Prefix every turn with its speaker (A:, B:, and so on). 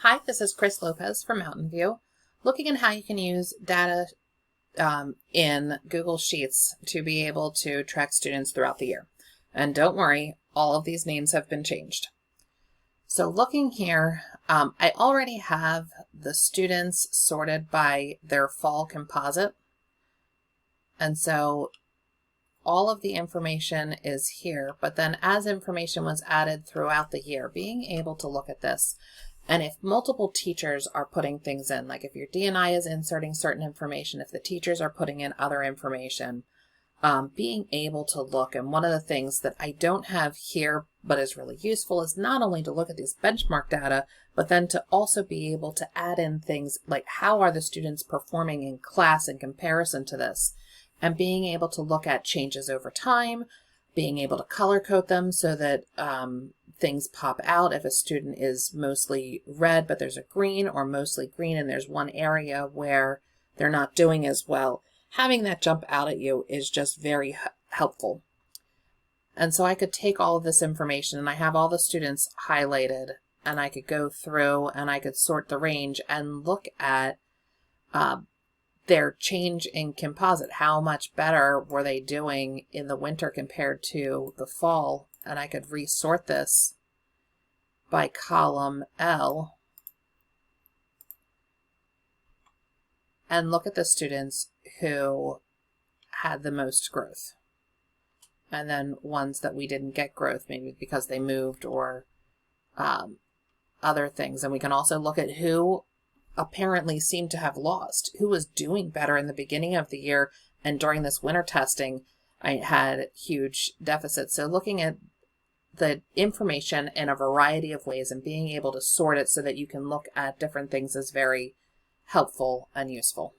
A: Hi, this is Chris Lopez from Mountain View, looking at how you can use data in Google Sheets to be able to track students throughout the year. And don't worry, all of these names have been changed. So looking here, I already have the students sorted by their fall composite. And so all of the information is here, but then as information was added throughout the year, being able to look at this, and if multiple teachers are putting things in, like if your D&I is inserting certain information, if the teachers are putting in other information, being able to look, and one of the things that I don't have here but is really useful is not only to look at these benchmark data, but then to also be able to add in things like how are the students performing in class in comparison to this, and being able to look at changes over time, being able to color code them so that things pop out. If a student is mostly red but there's a green, or mostly green and there's one area where they're not doing as well, having that jump out at you is just very helpful. And so I could take all of this information, and I have all the students highlighted, and I could go through and I could sort the range and look at their change in composite. How much better were they doing in the winter compared to the fall? And I could resort this by column L and look at the students who had the most growth, and then ones that we didn't get growth, maybe because they moved or other things. And we can also look at who apparently seemed to have lost, who was doing better in the beginning of the year, and during this winter testing I had huge deficits. So looking at the information in a variety of ways and being able to sort it so that you can look at different things is very helpful and useful.